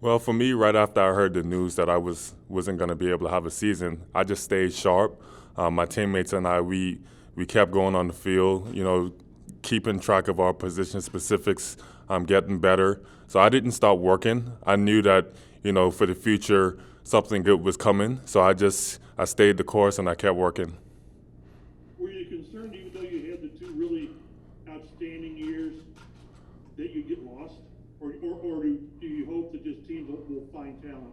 Well, for me, right after I heard the news that I wasn't going to be able to have a season, I just stayed sharp. My teammates and I, we kept going on the field, keeping track of our position specifics, getting better. So I didn't stop working. I knew that, for the future, something good was coming. So I stayed the course and I kept working. Were you concerned, even though you had the two really outstanding years, that you get lost? Or do you hope that this team will find talent?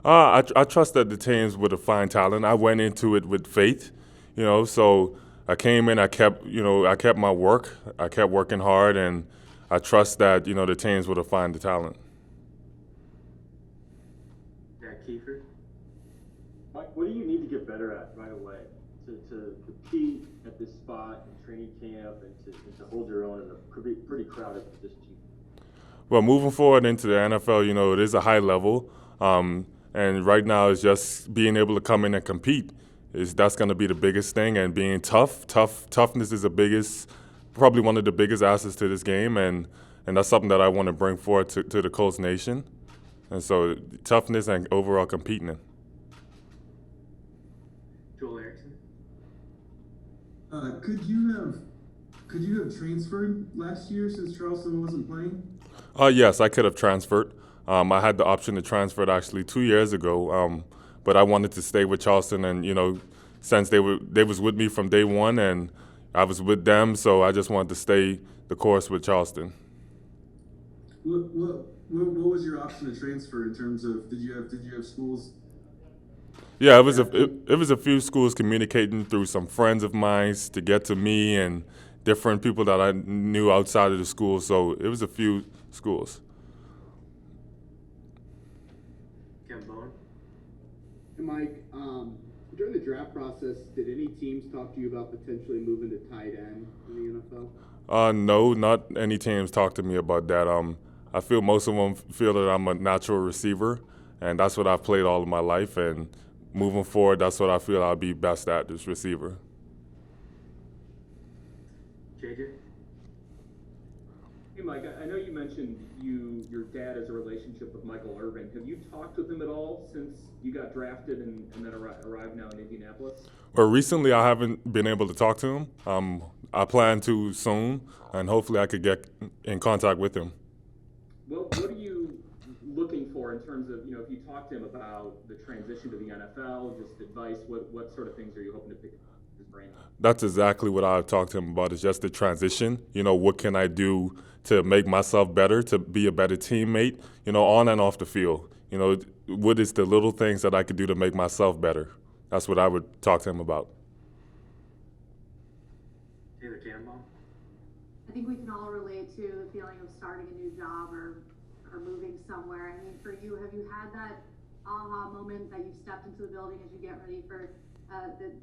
I trust that the teams would have find talent. I went into it with faith, so I came in, I kept my work. I kept working hard, and I trust that, the teams would have find the talent. Yeah, Kiefer. Mike, what do you need to get better at right away to compete at this spot in training camp and to hold your own in a pretty crowded position? Well, moving forward into the NFL, it is a high level, and right now it's just being able to come in and compete. That's going to be the biggest thing, and being toughness is probably one of the biggest assets to this game, and that's something that I want to bring forward to the Colts nation. And so toughness and overall competing. Joel Erickson. Could you have transferred last year since Charleston wasn't playing? Yes, I could have transferred. I had the option to transfer actually 2 years ago, but I wanted to stay with Charleston, and since they was with me from day one, and I was with them, so I just wanted to stay the course with Charleston. What was your option to transfer in terms of did you have schools? Yeah, it was a few schools communicating through some friends of mine to get to me and different people that I knew outside of the school. So it was a few schools. Kevin Bowen. Hey, Mike, during the draft process, did any teams talk to you about potentially moving to tight end in the NFL? No, not any teams talked to me about that. I feel most of them feel that I'm a natural receiver, and that's what I've played all of my life. And moving forward, that's what I feel I'll be best at, this receiver. JJ? Hey, Mike, I know you mentioned your dad has a relationship with Michael Irvin. Have you talked with him at all since you got drafted and then arrived now in Indianapolis? Well, recently I haven't been able to talk to him. I plan to soon, and hopefully I could get in contact with him. What are you looking for in terms of, if you talk to him about the transition to the NFL, just advice, what sort of things are you hoping to pick his brain? That's exactly what I've talked to him about, is just the transition. What can I do to make myself better, to be a better teammate, on and off the field. What is the little things that I could do to make myself better? That's what I would talk to him about. Taylor Tannenbaum. I think we can all relate to the feeling of starting a new job or moving somewhere. I mean, for you, have you had that aha moment that you stepped into the building as you get ready for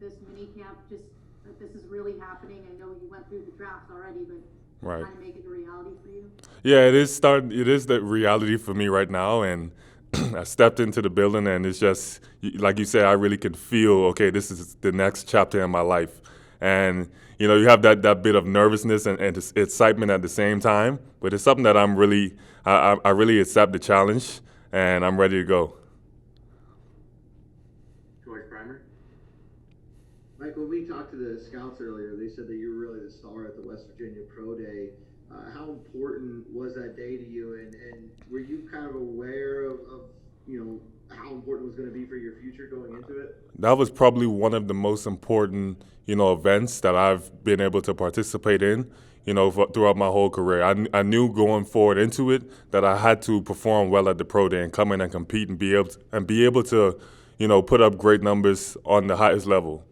this mini camp, just that this is really happening? I know you went through the draft already, but right. Trying to make it a reality for you? Yeah, it is the reality for me right now, and I stepped into the building, and it's just, like you said, I really can feel, okay, this is the next chapter in my life. And, you have that bit of nervousness and excitement at the same time, but it's something that I really accept the challenge, and I'm ready to go. George Primer. Mike, when we talked to the scouts earlier, they said that you were really the star at the West Virginia Pro Day. How important was that day to you, and were you kind of aware of how important it was going to be for your future going into it? That was probably one of the most important, events that I've been able to participate in, throughout my whole career. I knew going forward into it that I had to perform well at the Pro Day and come in and compete and be able to, put up great numbers on the highest level.